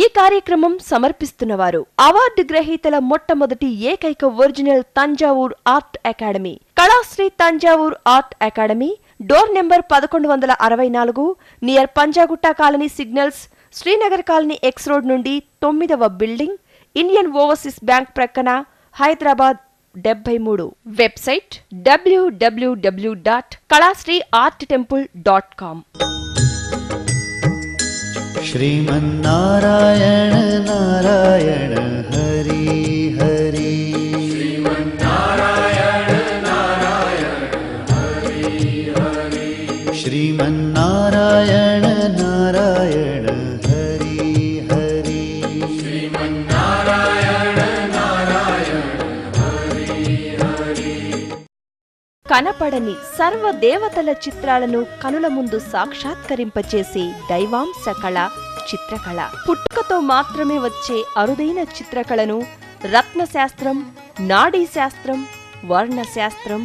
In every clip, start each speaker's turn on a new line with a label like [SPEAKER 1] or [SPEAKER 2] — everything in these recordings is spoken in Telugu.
[SPEAKER 1] ఈ కార్యక్రమం సమర్పిస్తున్నవారు అవార్డు గ్రహీతల మొట్టమొదటి ఏకైక original Thanjavur art academy, Kalasri Thanjavur art academy, door number 1164, near Panjagutta colony signals, Srinagar colony X road నుండి 9వ బిల్డింగ్, ఇండియన్ ఓవర్సీస్ బ్యాంక్ ప్రక్కన, హైదరాబాద్ 73. Website www.kalasriarttemple.com.
[SPEAKER 2] श्रीमन्नारायण नारायण हरि हरि, श्रीमन्नारायण नारायण हरि हरि, श्रीमन्नारायण नारायण हरि हरि, श्रीमन्नारायण नारायण हरि हरि.
[SPEAKER 1] కనపడని సర్వదేవతల చిత్రాలను కనుల ముందు సాక్షాత్కరింపచేసే దైవాంశ కళ చిత్రకళ. పుట్టుకతో మాత్రమే వచ్చే అరుదైన చిత్రకళను రత్నశాస్త్రం, నాడీశాస్త్రం, వర్ణశాస్త్రం,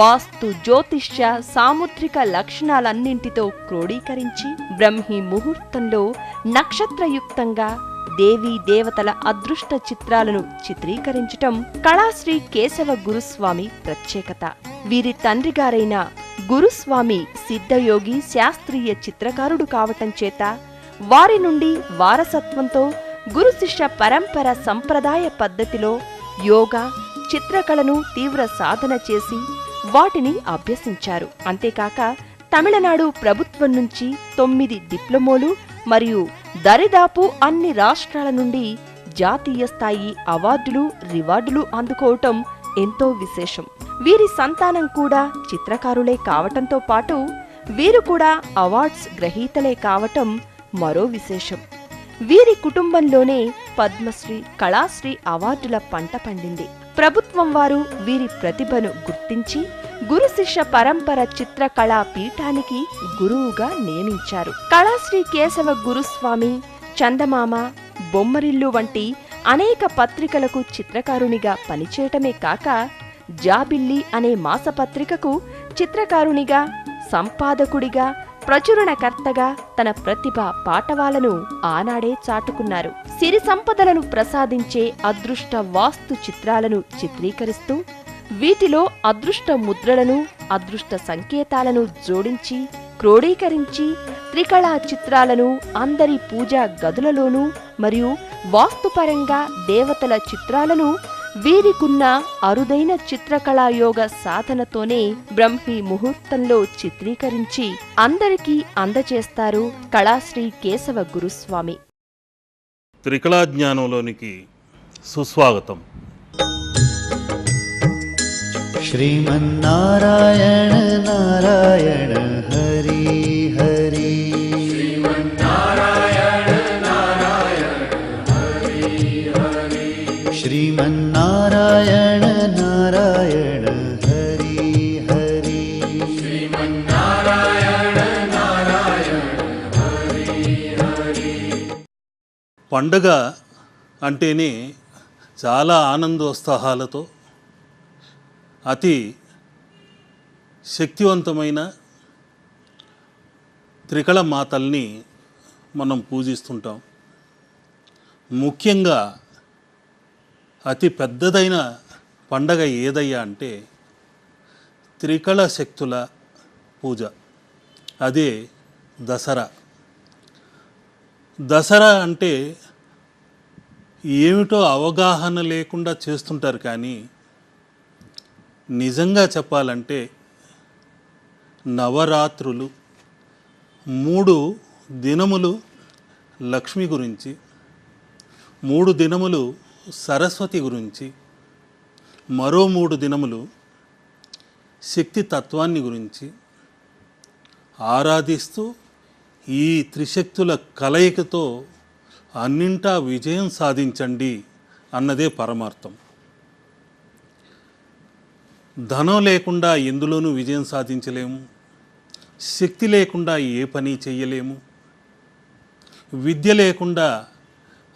[SPEAKER 1] వాస్తు, జ్యోతిష్య, సాముద్రిక లక్షణాలన్నింటితో క్రోడీకరించి బ్రహ్మీ ముహూర్తంలో నక్షత్రయుక్తంగా దేవీ దేవతల అదృష్ట చిత్రాలను చిత్రీకరించటం కళాశ్రీ కేశవ గురుస్వామి ప్రత్యేకత. వీరి తండ్రిగారైన గురుస్వామి సిద్ధయోగి శాస్త్రీయ చిత్రకారుడు కావటం చేత వారి నుండి వారసత్వంతో గురు శిష్య పరంపర సంప్రదాయ పద్ధతిలో యోగా, చిత్రకళను తీవ్ర సాధన చేసి వాటిని అభ్యసించారు. అంతేకాక తమిళనాడు ప్రభుత్వం నుంచి 9 డిప్లొమోలు మరియు దరిదాపు అన్ని రాష్ట్రాల నుండి జాతీయ స్థాయి అవార్డులు, రివార్డులు అందుకోవటం ఎంతో విశేషం. వీరి సంతానం కూడా చిత్రకారులే కావటంతో పాటు వీరు కూడా అవార్డ్స్ గ్రహీతలే కావటం మరో విశేషం. వీరి కుటుంబంలోనే పద్మశ్రీ, కళాశ్రీ అవార్డుల పంట పండింది. ప్రభుత్వం వారు వీరి ప్రతిభను గుర్తించి గురు శిష్య పరంపర చిత్రకళా పీఠానికి గురువుగా నియమించారు. కళాశ్రీ కేశవ గురుస్వామి చందమామ, బొమ్మరిల్లు వంటి అనేక పత్రికలకు చిత్రకారునిగా పనిచేయటమే కాక జాబిల్లి అనే మాసపత్రికకు చిత్రకారునిగా, సంపాదకుడిగా, ప్రచురణకర్తగా తన ప్రతిభ పాటవాలను ఆనాడే చాటుకున్నారు. సిరి సంపదలను ప్రసాదించే అదృష్ట వాస్తు చిత్రాలను చిత్రీకరిస్తూ వీటిలో అదృష్ట ముద్రలను, అదృష్ట సంకేతాలను జోడించి క్రోడీకరించి త్రికళా చిత్రాలను అందరి పూజా గదులలోనూ మరియు వాస్తుపరంగా దేవతల చిత్రాలను వీరికున్న అరుదైన చిత్రకళాయోగ సాధనతోనే బ్రహ్మీ ముహూర్తంలో చిత్రీకరించి అందరికీ అందజేస్తారు కళాశ్రీ కేశవ గురుస్వామి.
[SPEAKER 3] త్రికళా జ్ఞానంలోనికి సుస్వాగతం.
[SPEAKER 2] श्रीमन्नारायण नारायण हरि हरि, श्रीमन्नारायण नारायण हरि हरि, श्रीमन्नारायण नारायण हरि हरि, श्रीमन्नारायण नारायण हरि हरि.
[SPEAKER 3] పండగ అంటేనే చాలా ఆనందోత్సాహాలతో అతి శక్తివంతమైన త్రికళ మాతల్ని మనం పూజిస్తుంటాం. ముఖ్యంగా అతి పెద్దదైన పండగ ఏదయ్యా అంటే త్రికళ శక్తుల పూజ, అదే దసరా. దసరా అంటే ఏమిటో అవగాహన లేకుండా చేస్తుంటారు, కానీ నిజంగా చెప్పాలంటే నవరాత్రులు 3 దినములు లక్ష్మి గురించి, 3 దినములు సరస్వతి గురించి, మరో 3 దినములు శక్తి తత్వాన్ని గురించి ఆరాధిస్తూ ఈ త్రిశక్తుల కలయికతో అన్నింటా విజయం సాధించండి అన్నదే పరమార్థం. ధనం లేకుండా ఎందులోనూ విజయం సాధించలేము, శక్తి లేకుండా ఏ పని చెయ్యలేము, విద్య లేకుండా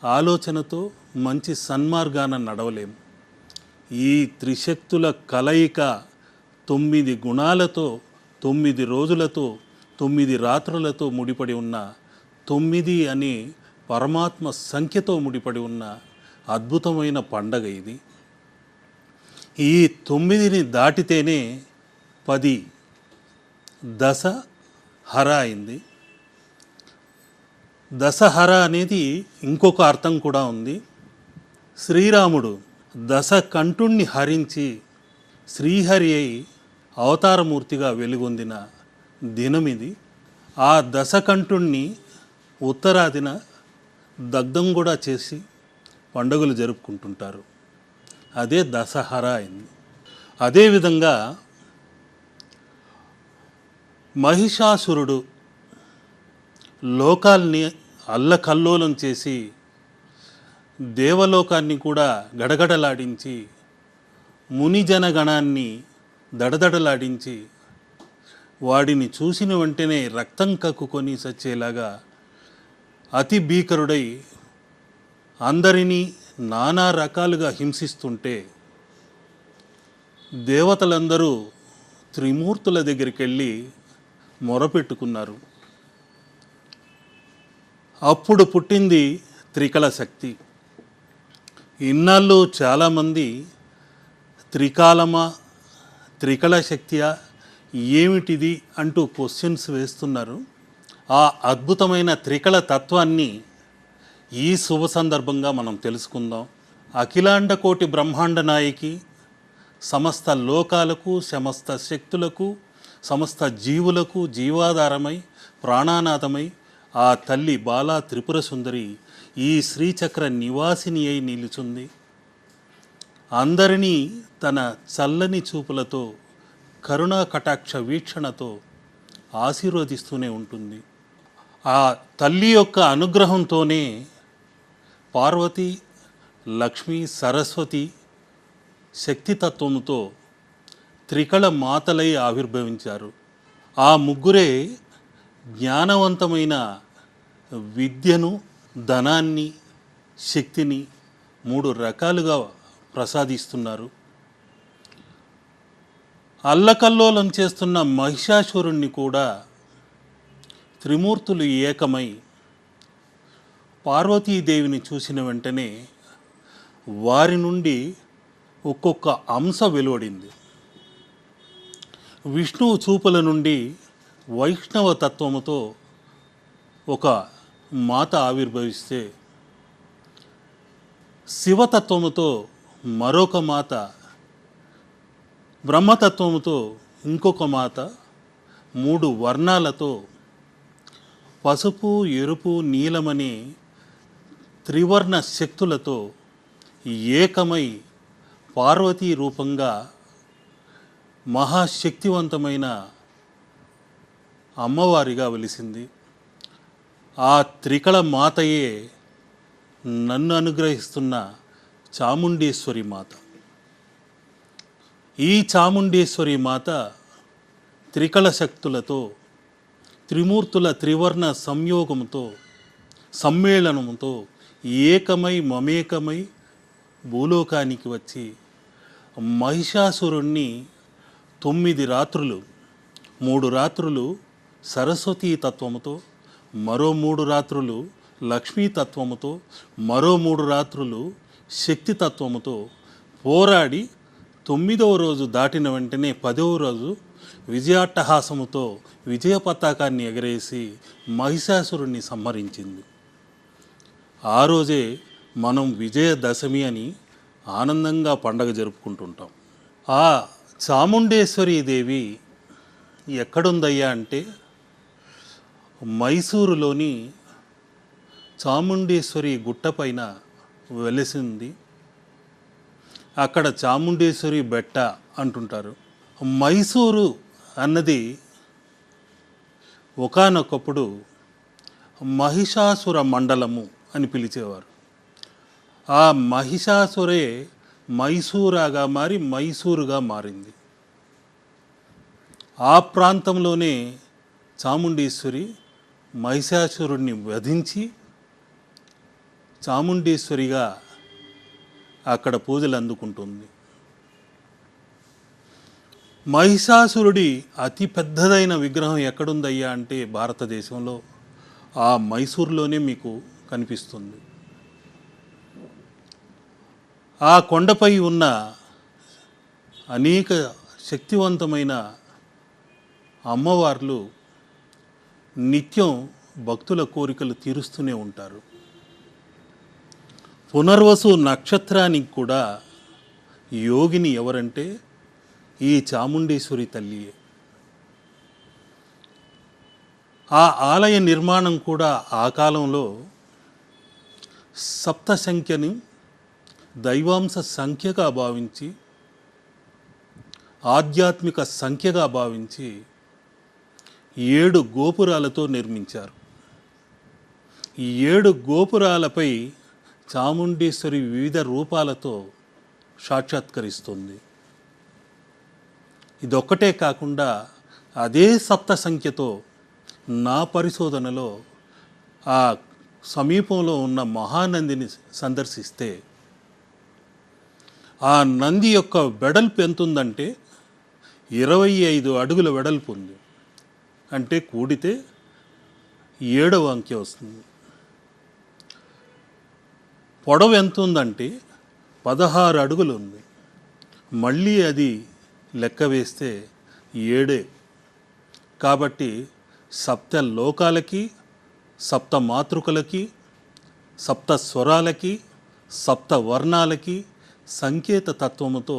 [SPEAKER 3] ఆలోచనతో మంచి సన్మార్గాన నడవలేము. ఈ త్రిశక్తుల కలయిక 9 గుణాలతో, 9 రోజులతో, 9 రాత్రులతో ముడిపడి ఉన్న 9 అనే పరమాత్మ సంఖ్యతో ముడిపడి ఉన్న అద్భుతమైన పండగ ఇది. ఈ 9ని దాటితేనే 10 దశహర అయింది. దశహర అనేది ఇంకొక అర్థం కూడా ఉంది. శ్రీరాముడు దశకంఠుణ్ణి హరించి శ్రీహరి అయి అవతారమూర్తిగా వెలుగొందిన దినమిది. ఆ దశకంఠుణ్ణి ఉత్తరాదిన దగ్ధం కూడా చేసి పండుగలు జరుపుకుంటుంటారు. అదే దశహర అయింది. అదేవిధంగా మహిషాసురుడు లోకాల్ని అల్లకల్లోలం చేసి దేవలోకాన్ని కూడా గడగడలాడించి మునిజనగణాన్ని దడదడలాడించి వాడిని చూసిన వెంటనే రక్తం కక్కుకొని సచ్చేలాగా అతి భీకరుడై అందరినీ నానా రకాలుగా హింసిస్తుంటే దేవతలందరూ త్రిమూర్తుల దగ్గరికి వెళ్ళి మొరపెట్టుకున్నారు. అప్పుడు పుట్టింది త్రికళ శక్తి. ఇన్నాళ్ళు చాలామంది త్రికాలమా త్రికళ శక్తియా ఏమిటిది అంటూ క్వశ్చన్స్ వేస్తున్నారు. ఆ అద్భుతమైన త్రికళ తత్వాన్ని ఈ శుభ సందర్భంగా మనం తెలుసుకుందాం. అఖిలాండ కోటి బ్రహ్మాండ నాయకి, సమస్త లోకాలకు, సమస్త శక్తులకు, సమస్త జీవులకు జీవాధారమై ప్రాణానాథమై ఆ తల్లి బాలా త్రిపుర సుందరి ఈ శ్రీచక్ర నివాసిని అయి నిలుచుంది. అందరినీ తన చల్లని చూపులతో కరుణా కటాక్ష వీక్షణతో ఆశీర్వదిస్తూనే ఉంటుంది. ఆ తల్లి యొక్క అనుగ్రహంతోనే పార్వతి, లక్ష్మి, సరస్వతి శక్తితత్వముతో త్రికళ మాతలై ఆవిర్భవించారు. ఆ ముగ్గురే జ్ఞానవంతమైన విద్యను, ధనాన్ని, శక్తిని 3 రకాలుగా ప్రసాదిస్తున్నారు. అల్లకల్లోలం చేస్తున్న మహిషాసురుణ్ణి కూడా త్రిమూర్తులు ఏకమై పార్వతీదేవిని చూసిన వెంటనే వారి నుండి ఒక్కొక్క అంశ వెలువడింది. విష్ణువు చూపుల నుండి వైష్ణవ తత్వముతో ఒక మాత ఆవిర్భవిస్తే, శివతత్వముతో మరొక మాత, బ్రహ్మతత్వముతో ఇంకొక మాత, 3 వర్ణాలతో పసుపు, ఎరుపు, నీలమనే త్రివర్ణ శక్తులతో ఏకమై పార్వతీ రూపంగా మహాశక్తివంతమైన అమ్మవారిగా వెలిసింది. ఆ త్రికళ మాతయే నన్ను అనుగ్రహిస్తున్న చాముండేశ్వరి మాత. ఈ చాముండేశ్వరి మాత త్రికళ శక్తులతో, త్రిమూర్తుల త్రివర్ణ సంయోగంతో, సమ్మేళనంతో ఏకమై మమేకమై భూలోకానికి వచ్చి మహిషాసురుణ్ణి 9 రాత్రులు, 3 రాత్రులు సరస్వతీ తత్వముతో, మరో 3 రాత్రులు లక్ష్మీ తత్వముతో, మరో 3 రాత్రులు శక్తి తత్వముతో పోరాడి 9వ రోజు దాటిన వెంటనే 10వ రోజు విజయాట్టహాసముతో విజయ పతాకాన్ని ఎగరేసి మహిషాసురుణ్ణి సంహరించింది. ఆ రోజే మనం విజయదశమి అని ఆనందంగా పండగ జరుపుకుంటుంటాం. ఆ చాముండేశ్వరి దేవి ఎక్కడుందయ్యా అంటే మైసూరులోని చాముండేశ్వరి గుట్టపైన వెలిసింది. అక్కడ చాముండేశ్వరి బెట్ట అంటుంటారు. మైసూరు అన్నది ఒకానొకప్పుడు మహిషాసుర మండలము అని పిలిచేవారు. ఆ మహిషాసురే మైసూరాగా మారి మైసూరుగా మారింది. ఆ ప్రాంతంలోనే చాముండేశ్వరి మహిషాసురుణ్ణి వధించి చాముండేశ్వరిగా అక్కడ పూజలు అందుకుంటుంది. మహిషాసురుడి అతి పెద్దదైన విగ్రహం ఎక్కడుందయ్యా అంటే భారతదేశంలో ఆ మైసూరులోనే మీకు కనిపిస్తుంది. ఆ కొండపై ఉన్న అనేక శక్తివంతమైన అమ్మవార్లు నిత్యం భక్తుల కోరికలు తీరుస్తూనే ఉంటారు. పునర్వసు నక్షత్రానికి కూడా యోగిని ఎవరంటే ఈ చాముండేశ్వరి తల్లియే. ఆ ఆలయ నిర్మాణం కూడా ఆ కాలంలో సప్త సంఖ్యని దైవాంశ సంఖ్యగా భావించి, ఆధ్యాత్మిక సంఖ్యగా భావించి 7 గోపురాలతో నిర్మించారు. ఈ 7 గోపురాలపై చాముండేశ్వరి వివిధ రూపాలతో సాక్షాత్కరిస్తుంది. ఇదొక్కటే కాకుండా అదే సప్త సంఖ్యతో నా పరిశోధనలో ఆ సమీపంలో ఉన్న మహానందిని సందర్శిస్తే ఆ నంది యొక్క వెడల్పు ఎంతుందంటే 25 అడుగుల వెడల్పు ఉంది. అంటే కూడితే 7వ అంకె వస్తుంది. పొడవు ఎంత ఉందంటే 16 అడుగులు ఉంది. మళ్ళీ అది లెక్క వేస్తే 7. కాబట్టి సప్త లోకాలకి, సప్త మాతృకలకి, సప్త స్వరాలకి, సప్త వర్ణాలకి సంకేత తత్వముతో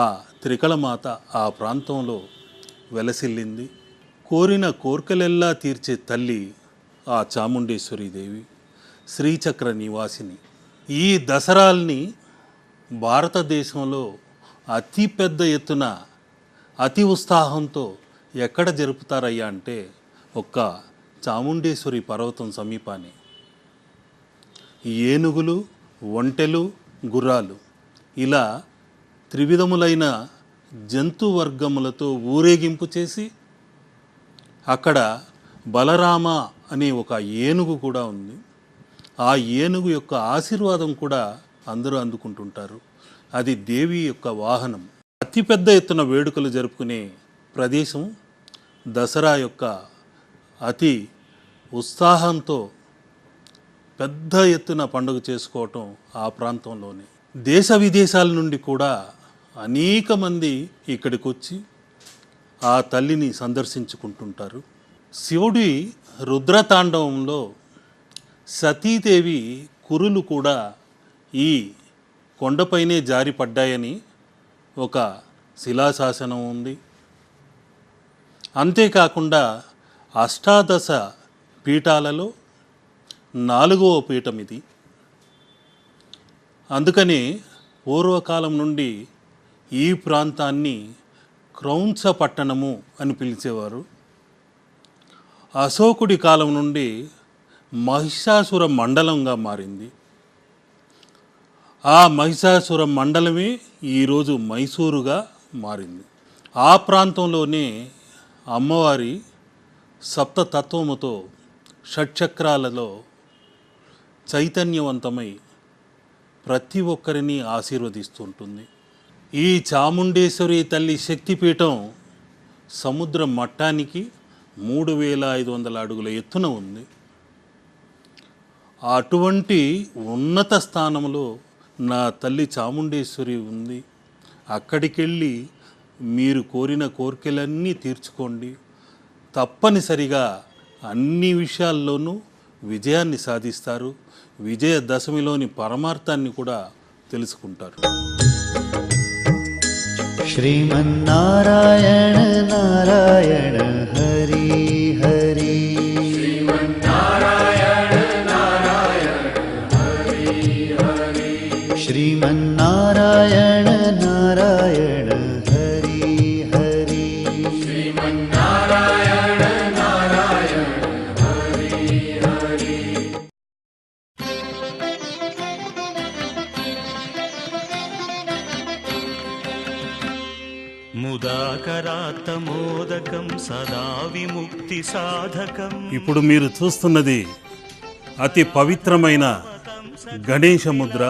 [SPEAKER 3] ఆ త్రికళమాత ఆ ప్రాంతంలో వెలసిల్లింది. కోరిన కోర్కెలెల్లా తీర్చే తల్లి ఆ చాముండేశ్వరి దేవి, శ్రీచక్ర నివాసిని. ఈ దసరాల్ని భారతదేశంలో అతి పెద్ద ఎత్తున అతి ఉత్సాహంతో ఎక్కడ జరుపుతారయ్యా అంటే ఒక్క చాముండేశ్వరి పర్వతం సమీపాన్ని. ఏనుగులు, ఒంటెలు, గుర్రాలు ఇలా త్రివిధములైన జంతు వర్గములతో ఊరేగింపు చేసి అక్కడ బలరామ అనే ఒక ఏనుగు కూడా ఉంది. ఆ ఏనుగు యొక్క ఆశీర్వాదం కూడా అందరూ అందుకుంటుంటారు. అది దేవి యొక్క వాహనం. అతిపెద్ద ఎత్తున వేడుకలు జరుపుకునే ప్రదేశం దసరా యొక్క అతి ఉత్సాహంతో పెద్ద ఎత్తున పండుగ చేసుకోవటం ఆ ప్రాంతంలోనే. దేశ విదేశాల నుండి కూడా అనేక మంది ఇక్కడికి వచ్చి ఆ తల్లిని సందర్శించుకుంటుంటారు. శివుడి రుద్రతాండవంలో సతీదేవి కురులు కూడా ఈ కొండపైనే జారిపడ్డాయని ఒక శిలాశాసనం ఉంది. అంతేకాకుండా అష్టాదశ పీఠాలలో 4వ పీఠం ఇది. అందుకని పూర్వకాలం నుండి ఈ ప్రాంతాన్ని క్రౌంచ పట్టణము అని పిలిచేవారు. అశోకుడి కాలం నుండి మహిషాసుర మండలంగా మారింది. ఆ మహిషాసుర మండలమే ఈరోజు మైసూరుగా మారింది. ఆ ప్రాంతంలోనే అమ్మవారి సప్తతత్వముతో షట్చక్రాలలో చైతన్యవంతమై ప్రతి ఒక్కరిని ఆశీర్వదిస్తుంటుంది. ఈ చాముండేశ్వరి తల్లి శక్తిపీఠం సముద్ర మట్టానికి 3500 అడుగుల ఎత్తున ఉంది. అటువంటి ఉన్నత స్థానంలో నా తల్లి చాముండేశ్వరి ఉంది. అక్కడికెళ్ళి మీరు కోరిన కోరికలన్నీ తీర్చుకోండి. తప్పనిసరిగా అన్ని విషయాల్లోనూ విజయాన్ని సాధిస్తారు. విజయదశమిలోని పరమార్థాన్ని కూడా తెలుసుకుంటారు.
[SPEAKER 2] श्रीमन्नारायण नारायण हरि हरि
[SPEAKER 4] श्रीमन्नारायण नारायण हरि हरि
[SPEAKER 2] श्रीमन्नारायण नारायण हरि हरि
[SPEAKER 4] श्रीमन्नारायण नारायण हरि हरि
[SPEAKER 5] ముదాకరాత్తమోదకం సదా విముక్తి సాధకం.
[SPEAKER 3] ఇప్పుడు మీరు చూస్తున్నది అతి పవిత్రమైన గణేశ ముద్ర.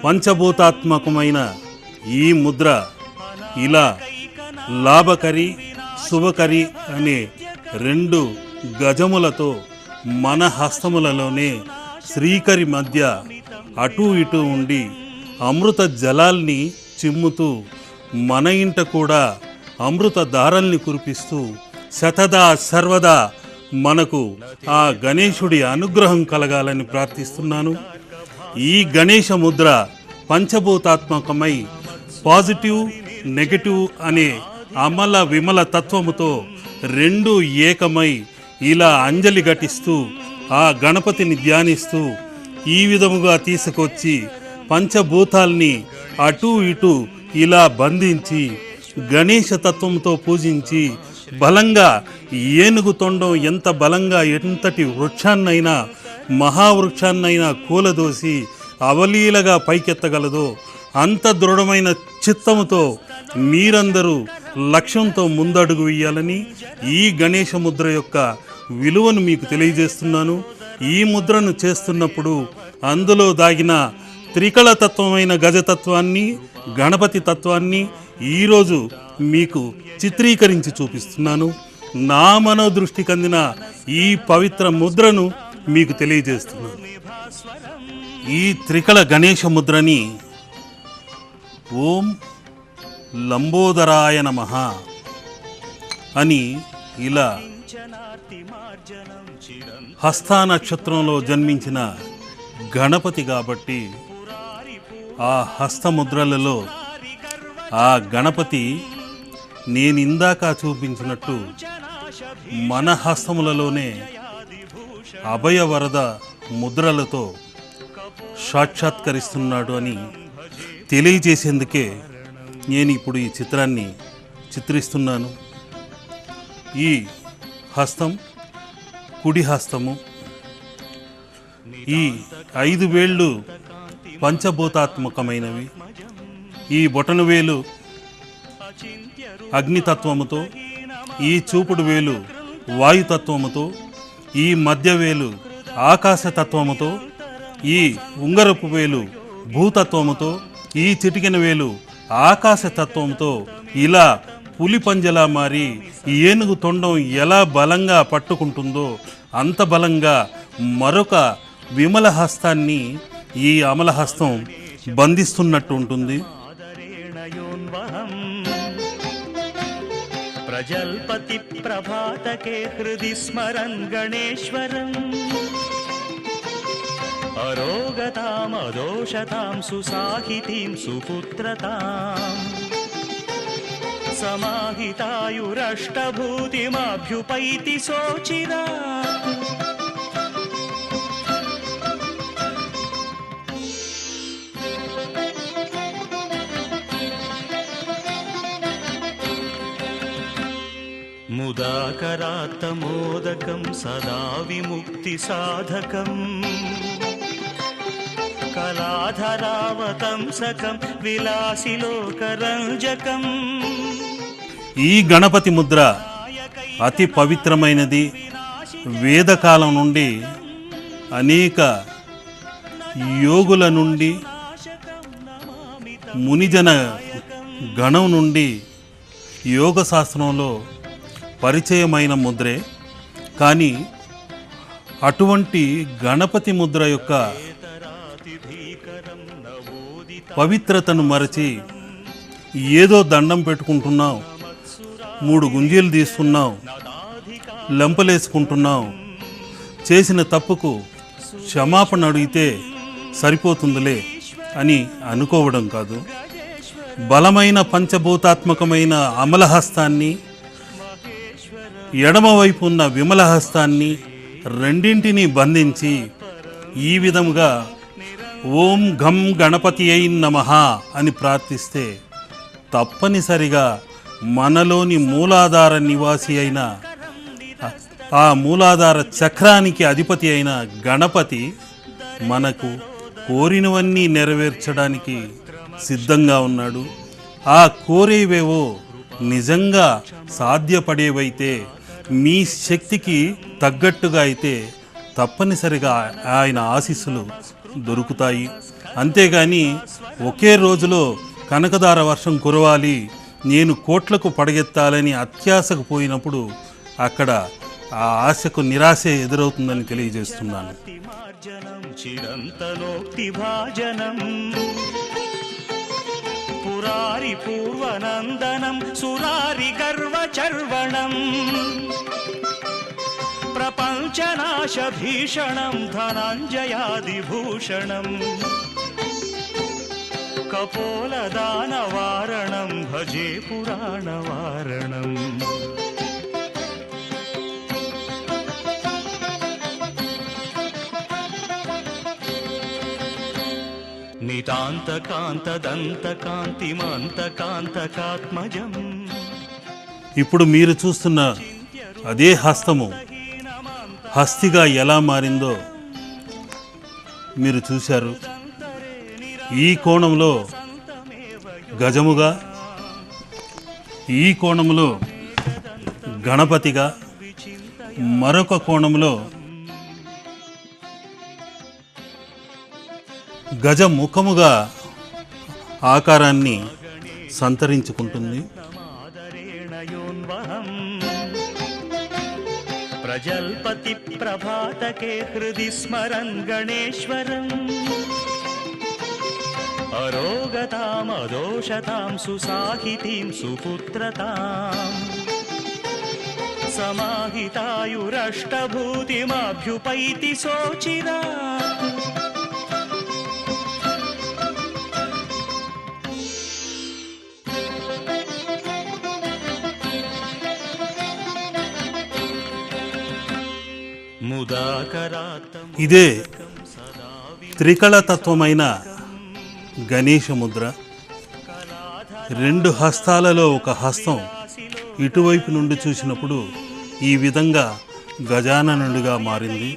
[SPEAKER 3] పంచభూతాత్మకమైన ఈ ముద్ర ఇలా లాభకరి శుభకరి అనే 2 గజములతో మన హస్తములలోనే శ్రీకరి మధ్య అటూ ఇటూ ఉండి అమృత జలాల్ని చిమ్ముతూ మన ఇంట కూడా అమృత దారల్ని కురిపిస్తూ శతదా సర్వదా మనకు ఆ గణేశుడి అనుగ్రహం కలగాలని ప్రార్థిస్తున్నాను. ఈ గణేశ ముద్ర పంచభూతాత్మకమై పాజిటివ్ నెగటివ్ అనే అమల విమల తత్వముతో రెండు ఏకమై ఇలా అంజలి ఘటిస్తూ ఆ గణపతిని ధ్యానిస్తూ ఈ విధముగా తీసుకొచ్చి పంచభూతాల్ని అటూ ఇటూ ఇలా బంధించి గణేశ తత్వంతో పూజించి బలంగా ఏనుగు తొండం ఎంత బలంగా ఎంతటి వృక్షాన్నైనా మహావృక్షాన్నైనా కూలదోసి అవలీలగా పైకెత్తగలదో అంత దృఢమైన చిత్తముతో మీరందరూ లక్ష్యంతో ముందడుగు వేయాలని ఈ గణేశ ముద్ర యొక్క విలువను మీకు తెలియజేస్తున్నాను. ఈ ముద్రను చేస్తున్నప్పుడు అందులో దాగిన త్రికళ తత్వమైన గజతత్వాన్ని గణపతి తత్వాన్ని ఈరోజు మీకు చిత్రీకరించి చూపిస్తున్నాను. నా మనోదృష్టికి అందిన ఈ పవిత్ర ముద్రను మీకు తెలియజేస్తున్నాను. ఈ త్రికళ గణేశ ముద్రని ఓం లంబోదరాయ నమః అని ఇలా హస్తా నక్షత్రంలో జన్మించిన గణపతి కాబట్టి ఆ హస్తముద్రలలో ఆ గణపతి నేనిందాక చూపించినట్టు మన హస్తములలోనే అభయవరద ముద్రలతో సాక్షాత్కరిస్తున్నాడు అని తెలియజేసేందుకే నేను ఇప్పుడు ఈ చిత్రాన్ని చిత్రిస్తున్నాను. ఈ హస్తం కుడి హస్తము, ఈ 5 వేళ్ళు పంచభూతాత్మకమైనవి, ఈ బొటన వేలు అగ్నితత్వముతో, ఈ చూపుడు వేలు వాయుతత్వముతో, ఈ మధ్య వేలు ఆకాశతత్వముతో, ఈ ఉంగరపు వేలు భూతత్వముతో, ఈ చిటికెన వేలు ఆకాశతత్వంతో ఇలా పులి పంజలా మారి ఏనుగు తొండం ఎలా బలంగా పట్టుకుంటుందో అంత బలంగా మరొక విమల హస్తాన్ని ఈ అమల హస్తం బంధిస్తున్నట్టు ఉంటుంది.
[SPEAKER 5] ప్రజల్పతి ప్రభాతకే హృది స్మరన్ గణేశ్వరం అరోగతాం అదోషతాం సుసాహితీం సుపుత్రతాం సమాహితాయురష్టభూతిమాభ్యుపైతి శోచిరా ముదాకరాత్తమోదకం సదా విముక్తి సాధకం కళాధరావతంసకం విలాసిలోకరంజకం.
[SPEAKER 3] ఈ గణపతి ముద్ర అతి పవిత్రమైనది. వేదకాలం నుండి అనేక యోగుల నుండి మునిజన గణం నుండి యోగ శాస్త్రంలో పరిచయమైన ముద్రే. కానీ అటువంటి గణపతి ముద్ర యొక్క పవిత్రతను మరచి ఏదో దండం పెట్టుకుంటున్నావు, 3 గుంజీలు తీస్తున్నావు, లెంపలేసుకుంటున్నావు, చేసిన తప్పుకు క్షమాపణ అడిగితే సరిపోతుందిలే అని అనుకోవడం కాదు. బలమైన పంచభూతాత్మకమైన అమలహస్తాన్ని, ఎడమవైపు ఉన్న విమలహస్తాన్ని రెండింటినీ బంధించి ఈ విధముగా ఓం ఘం గణపతి అయి నమః అని ప్రార్థిస్తే తప్పనిసరిగా మనలోని మూలాధార నివాసి అయిన ఆ మూలాధార చక్రానికి అధిపతి అయిన గణపతి మనకు కోరినవన్నీ నెరవేర్చడానికి సిద్ధంగా ఉన్నాడు. ఆ కోరేవేవో నిజంగా సాధ్యపడేవైతే, మీ శక్తికి తగ్గట్టుగా అయితే తప్పనిసరిగా ఆయన ఆశీస్సులు దొరుకుతాయి. అంతేగాని ఒకే రోజులో కనకదార వర్షం కురవాలి, నేను కోట్లకు పడగెత్తాలని అత్యాశకు పోయినప్పుడు అక్కడ ఆ ఆశకు నిరాశే ఎదురవుతుందని తెలియజేస్తున్నాను.
[SPEAKER 5] మార్జనం చిరంతనోక్తి భాజనం పురారి పూర్వనందనం సురారి గర్వచర్వణం ప్రపంచనాశ భీషణం ధనంజయాదిభూషణం కపోలదానవారణం భజే పురాణవారణం. నితాంతకాంతదంతకాంతిమంతకాంతకాత్మజం.
[SPEAKER 3] ఇప్పుడు మీరు చూస్తున్న అదే హస్తము హస్తిగా ఎలా మారిందో మీరు చూశారు. ఈ కోణంలో గజముగా, ఈ కోణంలో గణపతిగా, మరొక కోణంలో గజ ముఖముగా ఆకారాన్ని సంతరించుకుంటుంది.
[SPEAKER 5] ప్రజల్పతి ప్రభాతకే హృది స్మరన్ గణేశ్వరం అరోగతామదోషతాం సుసాహితీం సుపుత్రతాం సమాహితాయురష్టభూతిమభ్యుపైతి శోచిరాత్.
[SPEAKER 3] ఇదే త్రికళతత్వమైన గణేశ ముద్ర. రెండు హస్తాలలో ఒక హస్తం ఇటువైపు నుండి చూసినప్పుడు ఈ విధంగా గజాననుడిగా మారింది.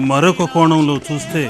[SPEAKER 3] మరొక కోణంలో చూస్తే